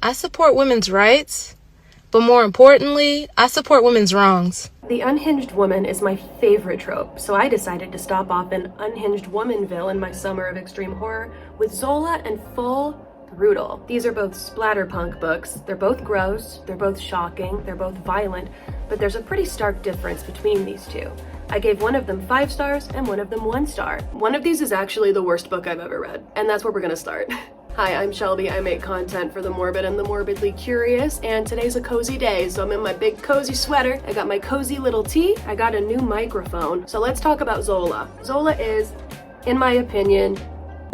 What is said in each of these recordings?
I support women's rights, but more importantly, I support women's wrongs. The unhinged woman is my favorite trope, so I decided to stop off in Unhinged Womanville in my summer of extreme horror with Zola and Full Brutal. These are both splatterpunk books. They're both gross, they're both shocking, they're both violent, but there's a pretty stark difference between these two. I gave one of them 5 stars and one of them 1 star. One of these is actually the worst book I've ever read, and that's where we're gonna start. Hi, I'm Shelby. I make content for the morbid and the morbidly curious, and today's a cozy day, so I'm in my big cozy sweater. I got my cozy little tea. I got a new microphone. So let's talk about Zola. Zola is, in my opinion,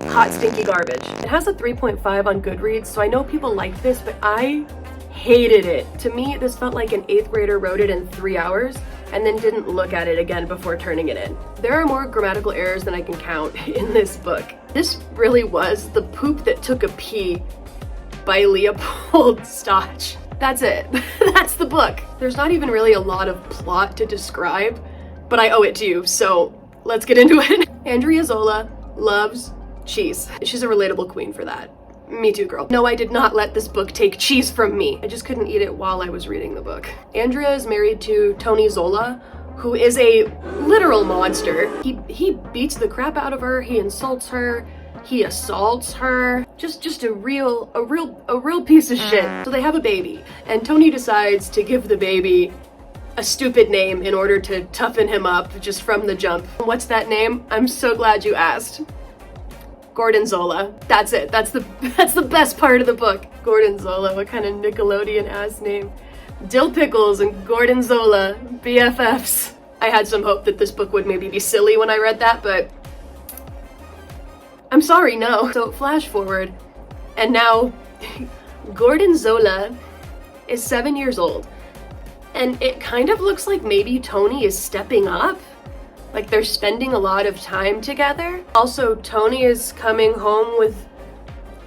hot stinky garbage. It has a 3.5 on Goodreads, so I know people like this, but I hated it. To me, this felt like an 8th grader wrote it in 3 hours and then didn't look at it again before turning it in. There are more grammatical errors than I can count in this book. This really was the poop that took a pee by Leopold Stotch. That's it. That's the book. There's not even really a lot of plot to describe, but I owe it to you, so let's get into it. Andrea Zola loves cheese. She's a relatable queen for that. Me too, girl. No, I did not let this book take cheese from me. I just couldn't eat it while I was reading the book. Andrea is married to Tony Zola, who is a literal monster. He beats the crap out of her, he insults her, he assaults her. Just a real piece of shit. So they have a baby, and Tony decides to give the baby a stupid name in order to toughen him up just from the jump. What's that name? I'm so glad you asked. Gordon Zola. That's it. That's the best part of the book. Gordon Zola. What kind of Nickelodeon ass name? Dill Pickles and Gordon Zola, BFFs. I had some hope that this book would maybe be silly when I read that, but I'm sorry, no. So flash forward, and now Gordon Zola is 7 years old, and it kind of looks like maybe Tony is stepping up. Like they're spending a lot of time together. Also, Tony is coming home with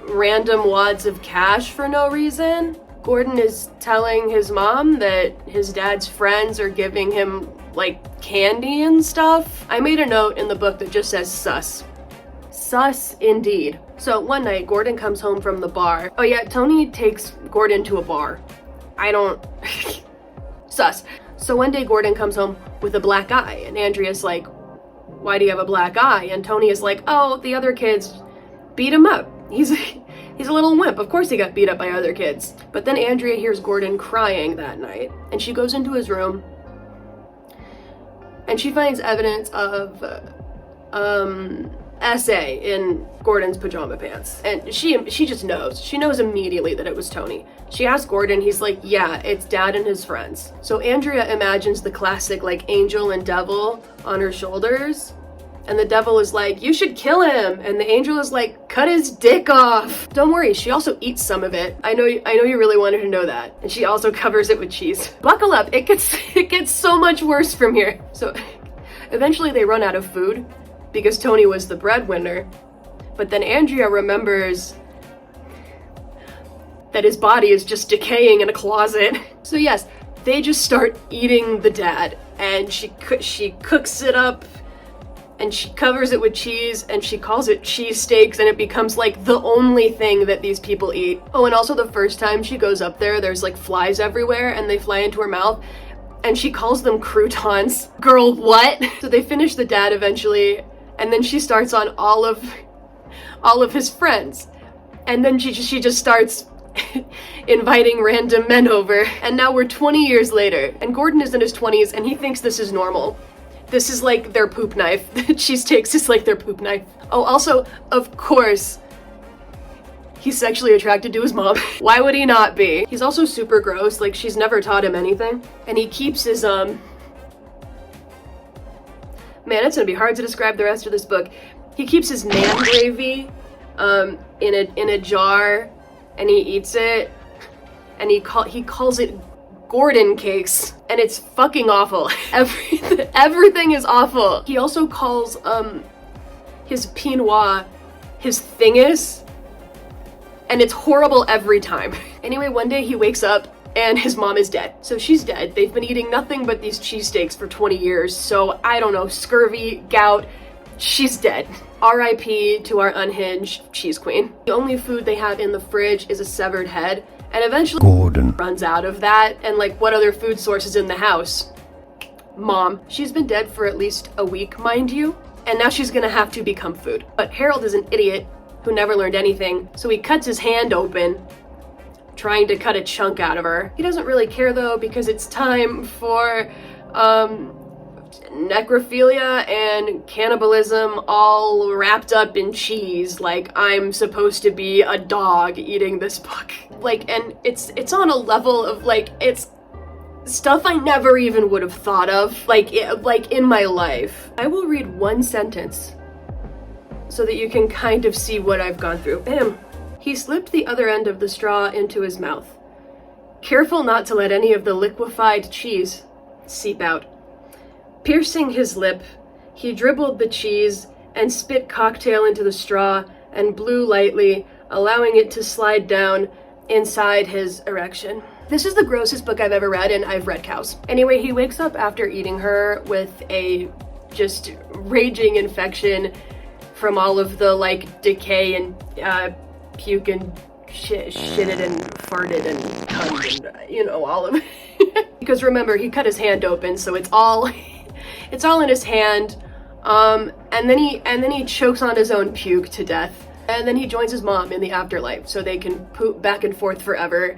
random wads of cash for no reason. Gordon is telling his mom that his dad's friends are giving him like candy and stuff. I made a note in the book that just says sus. Sus indeed. So one night Gordon comes home from the bar. Oh yeah, Tony takes Gordon to a bar. Sus. So one day Gordon comes home with a black eye, and Andrea's like, why do you have a black eye? And Tony is like, oh, the other kids beat him up. He's a little wimp. Of course he got beat up by other kids. But then Andrea hears Gordon crying that night, and she goes into his room, and she finds evidence of essay in Gordon's pajama pants. And she just knows. She knows immediately that it was Tony. She asks Gordon, he's like, yeah, it's dad and his friends. So Andrea imagines the classic like angel and devil on her shoulders. And the devil is like, you should kill him. And the angel is like, cut his dick off. Don't worry, she also eats some of it. I know you really wanted to know that. And she also covers it with cheese. Buckle up, it gets so much worse from here. So eventually they run out of food because Tony was the breadwinner. But then Andrea remembers that his body is just decaying in a closet. So yes, they just start eating the dad, and she cooks it up, and she covers it with cheese, and she calls it cheesesteaks, and it becomes like the only thing that these people eat. Oh, and also the first time she goes up there's like flies everywhere, and they fly into her mouth, and she calls them croutons. Girl, what? So they finish the dad eventually, and then she starts on all of his friends, and then she just starts inviting random men over. And now we're 20 years later, and Gordon is in his 20s, and he thinks this is normal. This is like their poop knife. Cheesesteaks is like their poop knife. Oh, also, of course, he's sexually attracted to his mom. Why would he not be? He's also super gross, like she's never taught him anything. And he keeps his, man, it's gonna be hard to describe the rest of this book. He keeps his man gravy, in a jar, and he eats it, and he calls it Gordon cakes, and it's fucking awful. Everything is awful. He also calls his quinoa his thingus, and it's horrible every time. Anyway, one day he wakes up and his mom is dead. So she's dead. They've been eating nothing but these cheesesteaks for 20 years. So I don't know, scurvy, gout, she's dead. RIP to our unhinged cheese queen. The only food they have in the fridge is a severed head, And eventually Gordon runs out of that, and like, what other food sources in the house? Mom. She's been dead for at least a week, mind you, and now she's gonna have to become food. But Harold is an idiot who never learned anything, so he cuts his hand open, trying to cut a chunk out of her. He doesn't really care though, because it's time for necrophilia and cannibalism all wrapped up in cheese. Like, I'm supposed to be a dog eating this book. Like, and it's on a level of like, it's stuff I never even would have thought of, like in my life. I will read one sentence so that you can kind of see what I've gone through. Bam. He slipped the other end of the straw into his mouth, careful not to let any of the liquefied cheese seep out. Piercing his lip, he dribbled the cheese and spit cocktail into the straw and blew lightly, allowing it to slide down inside his erection. This is the grossest book I've ever read, and I've read cows. Anyway, he wakes up after eating her with a just raging infection from all of the like decay and puke and shitted and farted and cummed and you know, all of it. Because remember, he cut his hand open, so it's all in his hand. And then he chokes on his own puke to death. And then he joins his mom in the afterlife so they can poop back and forth forever.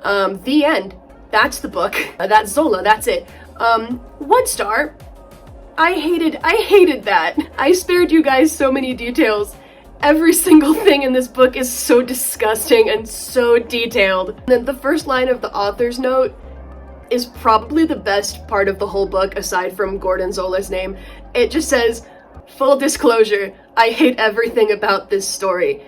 The end. That's the book. That's Zola. That's it. 1 star. I hated that. I spared you guys so many details. Every single thing in this book is so disgusting and so detailed. And then the first line of the author's note is probably the best part of the whole book, aside from Gordon Zola's name. It just says, "Full disclosure, I hate everything about this story."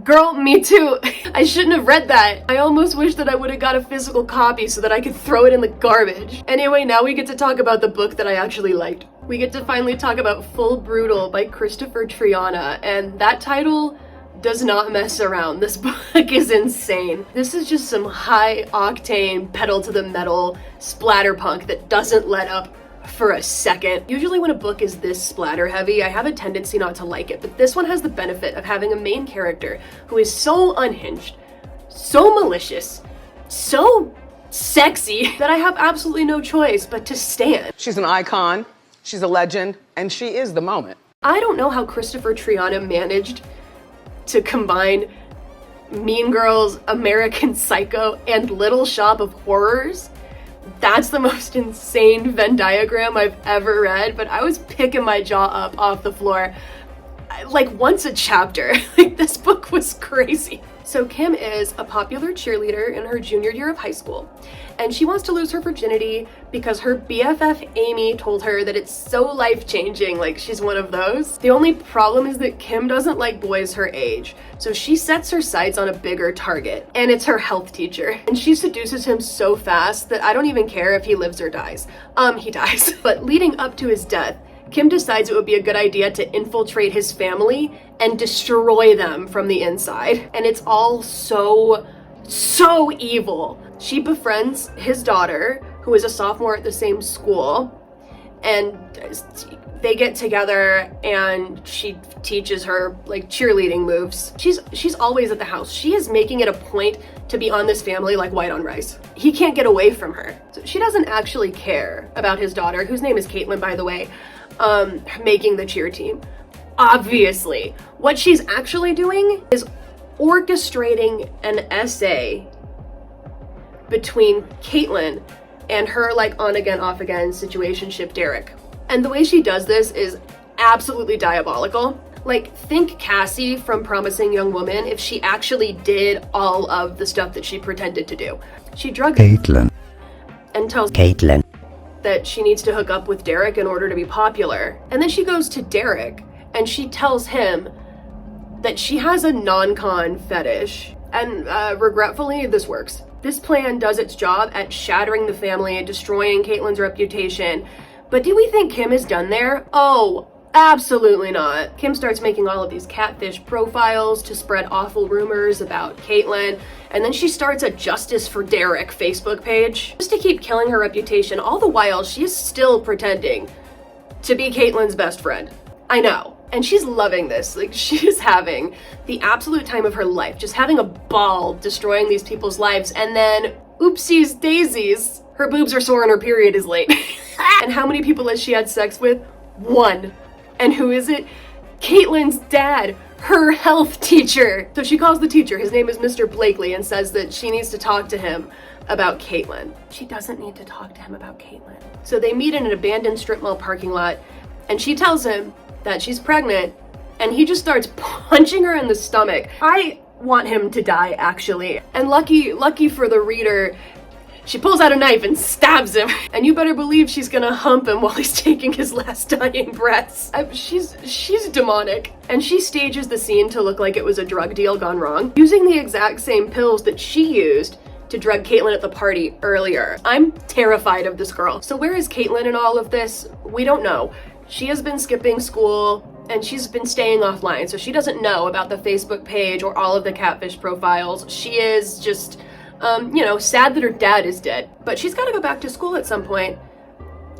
Girl, me too. I shouldn't have read that. I almost wish that I would have got a physical copy so that I could throw it in the garbage. Anyway, now we get to talk about the book that I actually liked. We get to finally talk about Full Brutal by Christopher Triana, and that title does not mess around. This book is insane. This is just some high octane, pedal to the metal splatterpunk that doesn't let up for a second. Usually when a book is this splatter heavy, I have a tendency not to like it, but this one has the benefit of having a main character who is so unhinged, so malicious, so sexy that I have absolutely no choice but to stand. She's an icon, she's a legend, and she is the moment. I don't know how Christopher Triana managed to combine Mean Girls, American Psycho, and Little Shop of Horrors. That's the most insane Venn diagram I've ever read, but I was picking my jaw up off the floor like once a chapter. Like, this book was crazy. So Kim is a popular cheerleader in her junior year of high school, and she wants to lose her virginity because her BFF Amy told her that it's so life-changing, like she's one of those. The only problem is that Kim doesn't like boys her age, so she sets her sights on a bigger target, and it's her health teacher. And she seduces him so fast that I don't even care if he lives or dies. He dies. But leading up to his death, Kim decides it would be a good idea to infiltrate his family and destroy them from the inside. And it's all so evil. She befriends his daughter, who is a sophomore at the same school, and they get together and she teaches her like cheerleading moves. She's always at the house. She is making it a point to be on this family like white on rice. He can't get away from her. So she doesn't actually care about his daughter, whose name is Caitlin, by the way, making the cheer team. Obviously, what she's actually doing is orchestrating an essay between Caitlin and her like on again, off again situationship Derek. And the way she does this is absolutely diabolical. Like, think Cassie from Promising Young Woman if she actually did all of the stuff that she pretended to do. She drugs Caitlin and tells Caitlin that she needs to hook up with Derek in order to be popular. And then she goes to Derek and she tells him that she has a non-con fetish. And regretfully, this works. This plan does its job at shattering the family and destroying Caitlin's reputation. But do we think Kim is done there? Oh, absolutely not. Kim starts making all of these catfish profiles to spread awful rumors about Caitlin, and then she starts a Justice for Derek Facebook page just to keep killing her reputation. All the while, she is still pretending to be Caitlin's best friend. I know. And she's loving this. Like, she is having the absolute time of her life, just having a ball destroying these people's lives. And then, oopsies daisies, her boobs are sore and her period is late. And how many people has she had sex with? One. And who is it? Caitlin's dad, her health teacher. So she calls the teacher, his name is Mr. Blakely, and says that she needs to talk to him about Caitlin. She doesn't need to talk to him about Caitlin. So they meet in an abandoned strip mall parking lot, and she tells him that she's pregnant, and he just starts punching her in the stomach. I want him to die, actually. And lucky for the reader, she pulls out a knife and stabs him. And you better believe she's gonna hump him while he's taking his last dying breaths. She's demonic. And she stages the scene to look like it was a drug deal gone wrong, using the exact same pills that she used to drug Caitlin at the party earlier. I'm terrified of this girl. So where is Caitlin in all of this? We don't know. She has been skipping school and she's been staying offline, so she doesn't know about the Facebook page or all of the catfish profiles. She is just, sad that her dad is dead, but she's gotta go back to school at some point.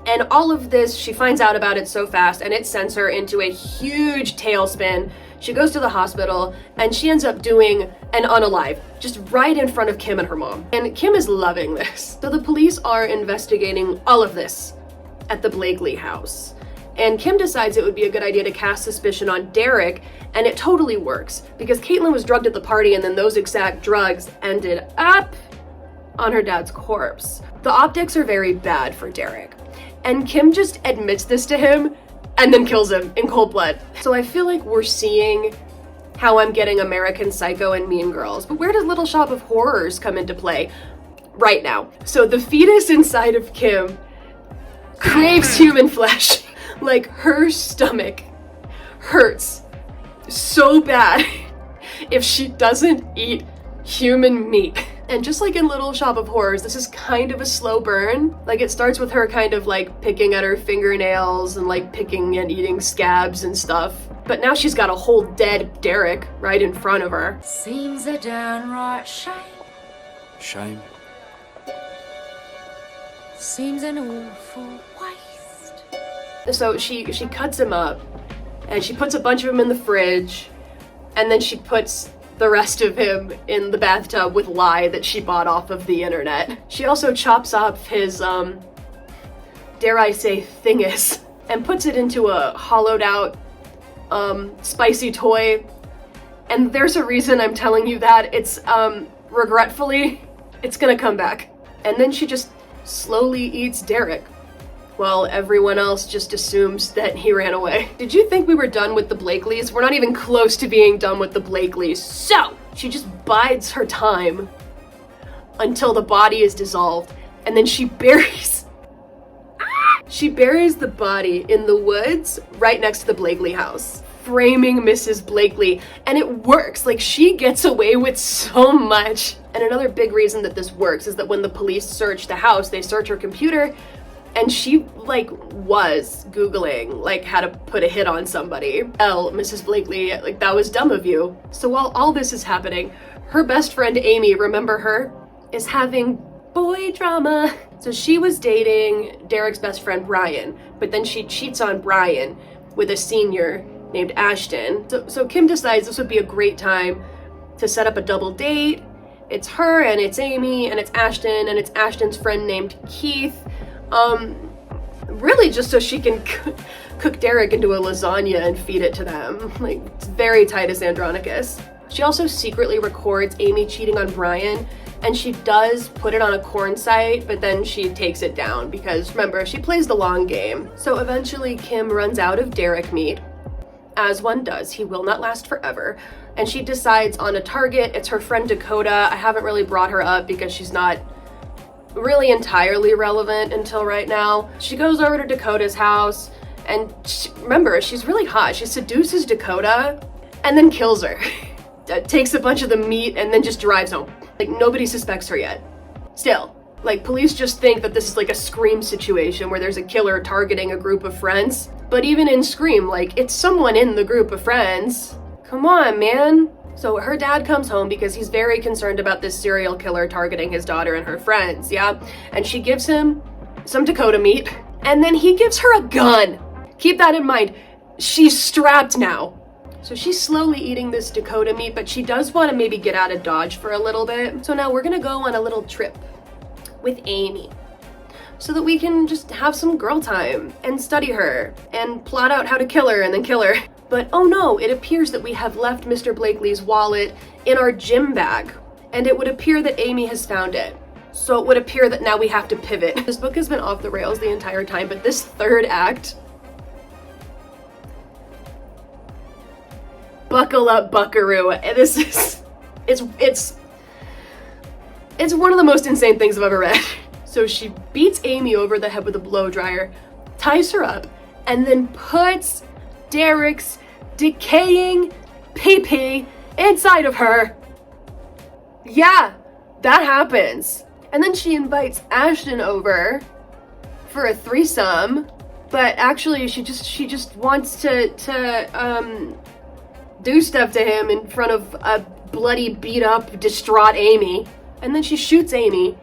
And all of this, she finds out about it so fast and it sends her into a huge tailspin. She goes to the hospital and she ends up doing an unalive, just right in front of Kim and her mom. And Kim is loving this. So the police are investigating all of this at the Blakely house. And Kim decides it would be a good idea to cast suspicion on Derek, and it totally works, because Caitlin was drugged at the party and then those exact drugs ended up on her dad's corpse. The optics are very bad for Derek, and Kim just admits this to him and then kills him in cold blood. So I feel like we're seeing how I'm getting American Psycho and Mean Girls, but where does Little Shop of Horrors come into play? Right now. So the fetus inside of Kim craves human flesh. Like, her stomach hurts so bad if she doesn't eat human meat. And just like in Little Shop of Horrors, this is kind of a slow burn. Like, it starts with her kind of like picking at her fingernails and like picking and eating scabs and stuff. But now she's got a whole dead Derek right in front of her. Seems a downright shame. Shame. Seems an awful waste. So she cuts him up and she puts a bunch of him in the fridge, and then she puts the rest of him in the bathtub with lye that she bought off of the internet. She also chops off his, dare I say, thingus, and puts it into a hollowed out, spicy toy. And there's a reason I'm telling you that. It's, regretfully, it's gonna come back. And then she just slowly eats Derek, while everyone else just assumes that he ran away. Did you think we were done with the Blakeleys? We're not even close to being done with the Blakeleys. So she just bides her time until the body is dissolved, and then she buries the body in the woods right next to the Blakely house, framing Mrs. Blakely. And it works. Like, she gets away with so much. And another big reason that this works is that when the police search the house, they search her computer, and she, like, was Googling, like, how to put a hit on somebody. Mrs. Blakely, like, that was dumb of you. So while all this is happening, her best friend Amy, remember her, is having boy drama. So she was dating Derek's best friend Brian, but then she cheats on Brian with a senior named Ashton. So Kim decides this would be a great time to set up a double date. It's her, and it's Amy, and it's Ashton, and it's Ashton's friend named Keith. Really just so she can cook Derek into a lasagna and feed it to them. Like, it's very Titus Andronicus. She also secretly records Amy cheating on Brian, and she does put it on a corn site, but then she takes it down because, remember, she plays the long game. So eventually Kim runs out of Derek meat, as one does. He will not last forever. And she decides on a target. It's her friend Dakota. I haven't really brought her up because she's not really entirely relevant until right now. She goes over to Dakota's house, and remember, she's really hot. She seduces Dakota and then kills her. Takes a bunch of the meat and then just drives home. Like, nobody suspects her yet. Still, like, police just think that this is like a Scream situation where there's a killer targeting a group of friends. But even in Scream, like, it's someone in the group of friends. Come on, man. So her dad comes home because he's very concerned about this serial killer targeting his daughter and her friends, yeah? And she gives him some Dakota meat, and then he gives her a gun. Keep that in mind. She's strapped now. So she's slowly eating this Dakota meat, but she does want to maybe get out of Dodge for a little bit. So now we're gonna go on a little trip with Amy so that we can just have some girl time and study her and plot out how to kill her and then kill her. But oh no, it appears that we have left Mr. Blakely's wallet in our gym bag, and it would appear that Amy has found it. So it would appear that now we have to pivot. This book has been off the rails the entire time, but this third act, buckle up, buckaroo. This is, it's one of the most insane things I've ever read. So she beats Amy over the head with a blow dryer, ties her up, and then puts Derek's decaying pee-pee inside of her. Yeah, that happens. And then she invites Ashton over for a threesome, but actually she just wants to do stuff to him in front of a bloody, beat up, distraught Amy. And then she shoots Amy,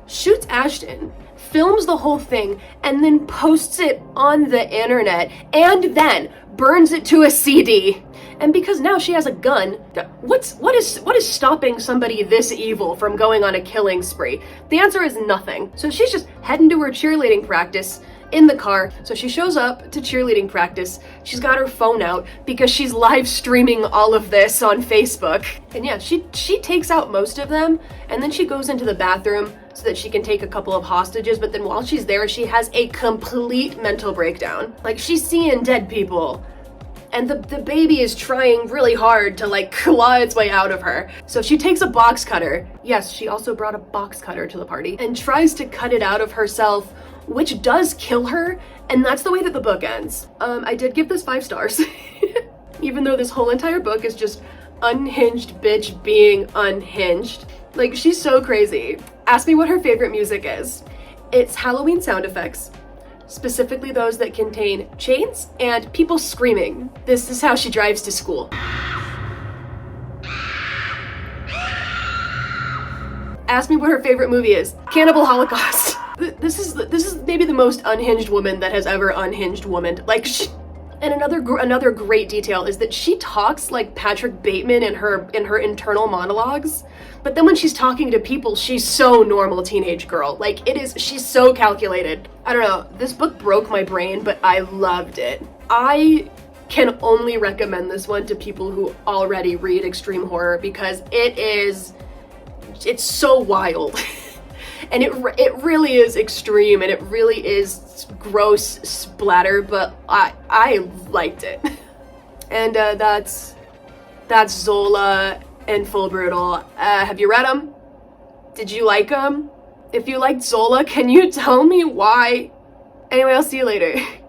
shoots Ashton, films the whole thing, and then posts it on the internet, and then burns it to a CD. And because now she has a gun, what is stopping somebody this evil from going on a killing spree? The answer is nothing. So she's just heading to her cheerleading practice in the car. So she shows up to cheerleading practice. She's got her phone out because she's live streaming all of this on Facebook. And yeah, she takes out most of them, and then she goes into the bathroom so that she can take a couple of hostages. But then while she's there, she has a complete mental breakdown. Like, she's seeing dead people, and the baby is trying really hard to like claw its way out of her. So she takes a box cutter. Yes, she also brought a box cutter to the party and tries to cut it out of herself, which does kill her. And that's the way that the book ends. I did give this 5 stars, even though this whole entire book is just unhinged bitch being unhinged. Like, she's so crazy. Ask me what her favorite music is. It's Halloween sound effects, specifically those that contain chains and people screaming. This is how she drives to school. Ask me what her favorite movie is. Cannibal Holocaust. This is maybe the most unhinged woman that has ever unhinged woman. Like, and another great detail is that she talks like Patrick Bateman in her internal monologues, but then when she's talking to people, she's so normal teenage girl. Like, she's so calculated. I don't know, this book broke my brain, but I loved it. I can only recommend this one to people who already read extreme horror because it's so wild. And it really is extreme, and it really is gross splatter, but I liked it. And that's Zola and Full Brutal. Have you read them? Did you like them? If you liked Zola, can you tell me why? Anyway, I'll see you later.